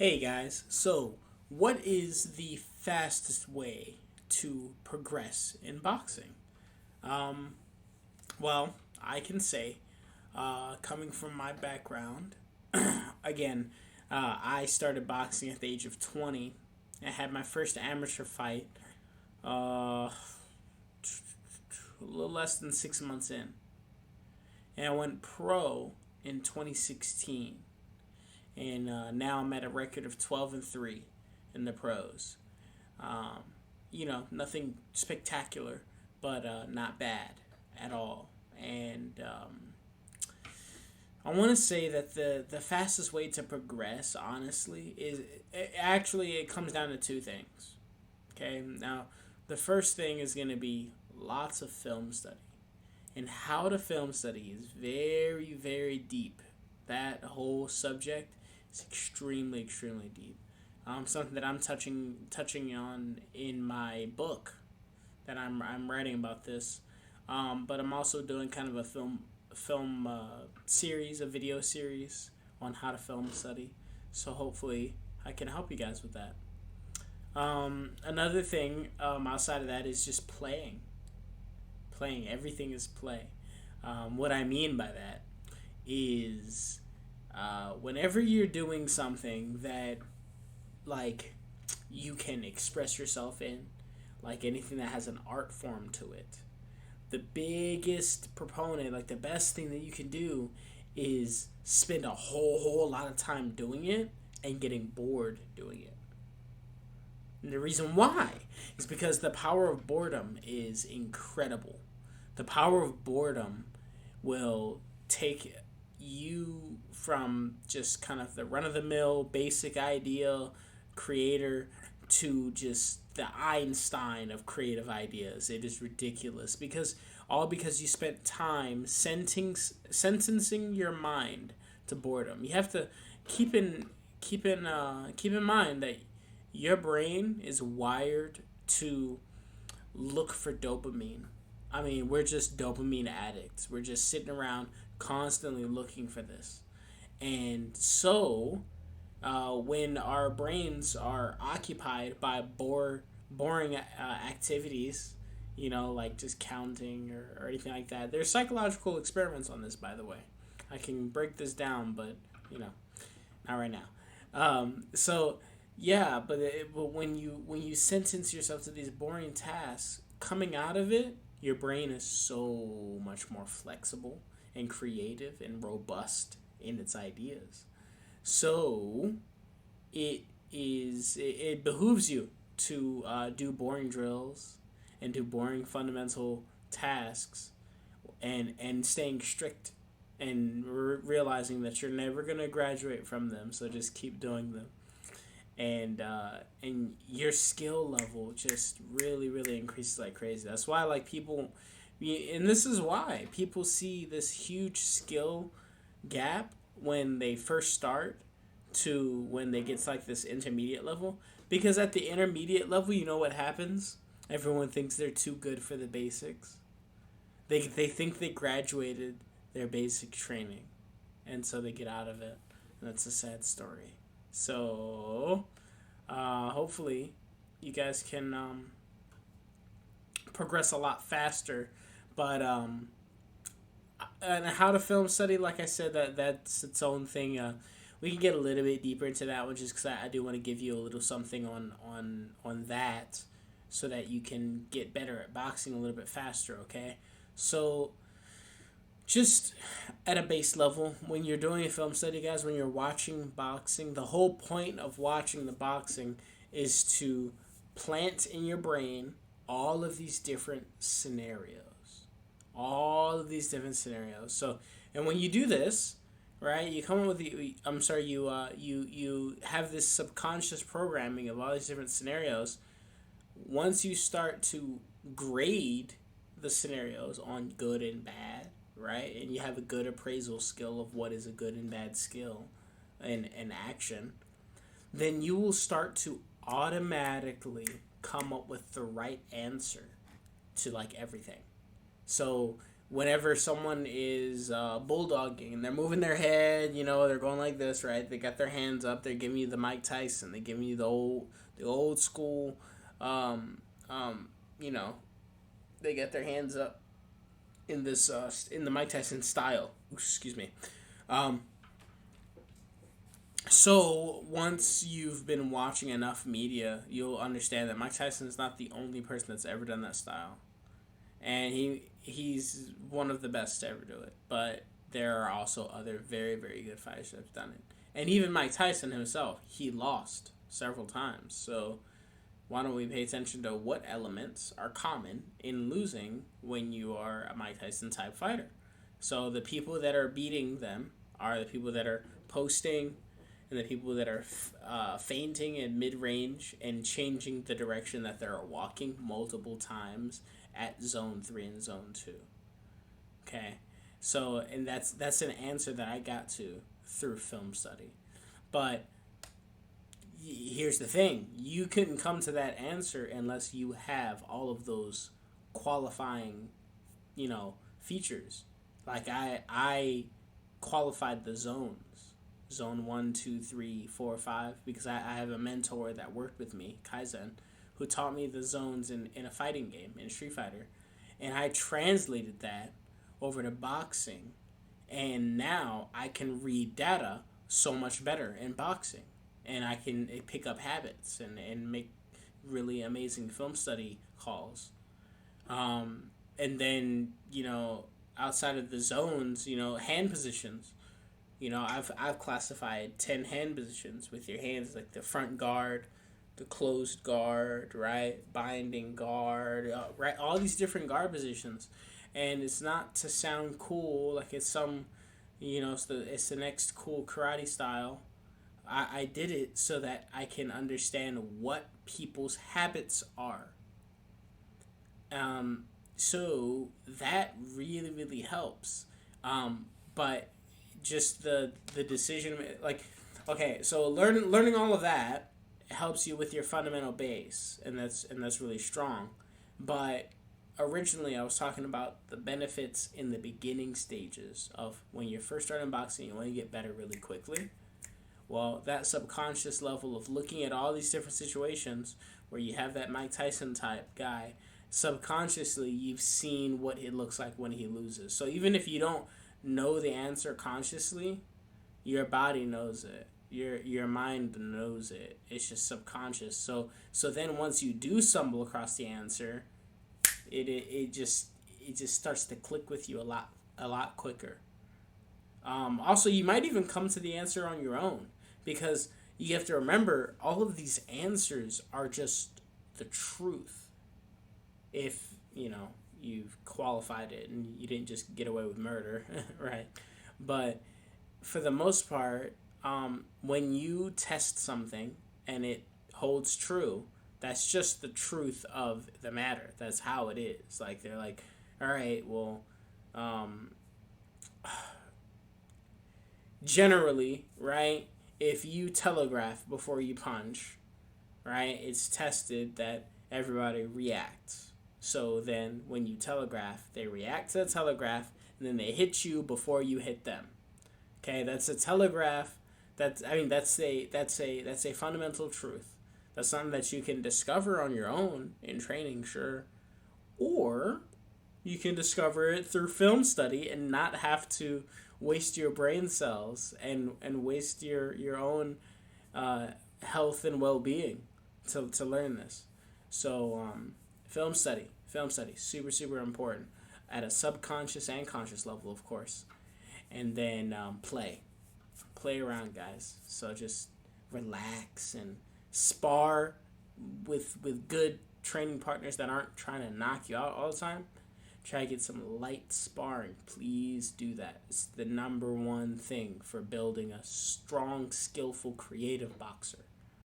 Hey guys, so what is the fastest way to progress in boxing? Um, well, I can say, coming from my background, again, I started boxing at the age of 20. I had my first amateur fight a little less than 6 months in, and I went pro in 2016. And now I'm at a record of 12-3 in the pros. Um, Nothing spectacular, but not bad at all. And I want to say that the fastest way to progress, honestly, is it comes down to two things. Okay, now the first thing is going to be lots of film study, and how to film study is very, very deep. That whole subject is extremely, extremely deep. Something that I'm touching on in my book that I'm writing about this. But I'm also doing kind of a film series, a video series on how to film study. So hopefully I can help you guys with that. Another thing outside of that is just playing. Playing, everything is play. What I mean by that is whenever you're doing something that like you can express yourself in, like anything that has an art form to it, the biggest proponent, like the best thing that you can do is spend a whole lot of time doing it and getting bored doing it. And the reason why is because the power of boredom is incredible. The power of boredom will take you from just kind of the run of the mill basic idea creator to just the Einstein of creative ideas. It is ridiculous because you spent time sentencing your mind to boredom. You have to keep in keep in mind that your brain is wired to look for dopamine. I mean, we're just dopamine addicts. We're just sitting around constantly looking for this. And so, when our brains are occupied by boring activities, like just counting or anything like that, there's psychological experiments on this, by the way. I can break this down, but, not right now. So, yeah, but when you sentence yourself to these boring tasks, coming out of it, your brain is so much more flexible and creative and robust in its ideas. So it behooves you to do boring drills and do boring fundamental tasks and staying strict and realizing that you're never going to graduate from them, so just keep doing them. And your skill level just really increases like crazy. That's why like people, and this is why people see this huge skill gap when they first start to when they get to like this intermediate level, because at the intermediate level, you know what happens? Everyone thinks they're too good for the basics. They think they graduated their basic training, and so they get out of it, and that's a sad story. So, hopefully, you guys can progress a lot faster. But and how to film study, like I said, that's its own thing. We can get a little bit deeper into that one, just because I do want to give you a little something on that, so that you can get better at boxing a little bit faster. Okay, so just at a base level, when you're doing a film study, guys, when you're watching boxing, the whole point of watching the boxing is to plant in your brain all of these different scenarios. All of these different scenarios. So, and when you do this, right, you come up with you have this subconscious programming of all these different scenarios. Once you start to grade the scenarios on good and bad, right? And you have a good appraisal skill of what is a good and bad skill and action, then you will start to automatically come up with the right answer to like everything. So whenever someone is bulldogging and they're moving their head, they're going like this, right? They got their hands up. They're giving you the Mike Tyson. They're giving you the old school, um, um, you know, they get their hands up in this in the Mike Tyson style. Excuse me. Um, so once you've been watching enough media, you'll understand that Mike Tyson is not the only person that's ever done that style, and he's one of the best to ever do it. But there are also other very very good fighters that have done it, and even Mike Tyson himself, he lost several times. So why don't we pay attention to what elements are common in losing when you are a Mike Tyson type fighter? So the people that are beating them are the people that are posting and the people that are feinting in mid range and changing the direction that they're walking multiple times at zone 3 and zone 2. Okay, so and that's an answer that I got to through film study, but here's the thing: you couldn't come to that answer unless you have all of those qualifying, features. Like I qualified the zones, zone 1, 2, 3, 4, 5, because I have a mentor that worked with me, Kaizen, who taught me the zones in a fighting game, in Street Fighter. And I translated that over to boxing. And now I can read data so much better in boxing. And I can pick up habits and make really amazing film study calls. And then, outside of the zones, hand positions. I've classified 10 hand positions with your hands, like the front guard, the closed guard, right, binding guard, right, all these different guard positions. And it's not to sound cool, like it's some, it's the next cool karate style. I did it so that I can understand what people's habits are. So that really, really helps. But just the decision, like, okay, so learning all of that helps you with your fundamental base, and that's really strong. But originally I was talking about the benefits in the beginning stages of when you're first starting boxing. You want to get better really quickly. Well, that subconscious level of looking at all these different situations where you have that Mike Tyson type guy, subconsciously you've seen what it looks like when he loses. So even if you don't know the answer consciously, your body knows it. Your mind knows it. It's just subconscious. So then once you do stumble across the answer, it just starts to click with you a lot quicker. Also, you might even come to the answer on your own, because you have to remember all of these answers are just the truth. If you've qualified it and you didn't just get away with murder, right? But for the most part, when you test something and it holds true, that's just the truth of the matter. That's how it is. Like, they're like, all right, well, generally, right, if you telegraph before you punch, right, it's tested that everybody reacts. So then when you telegraph, they react to the telegraph, and then they hit you before you hit them. Okay, that's a telegraph. That's a fundamental truth. That's something that you can discover on your own in training, sure. Or you can discover it through film study and not have to waste your brain cells and waste your own health and well-being to learn this. So film study, super, super important at a subconscious and conscious level, of course. And then play around, guys. So just relax and spar with good training partners that aren't trying to knock you out all the time. Try to get some light sparring. Please do that. It's the number one thing for building a strong, skillful, creative boxer.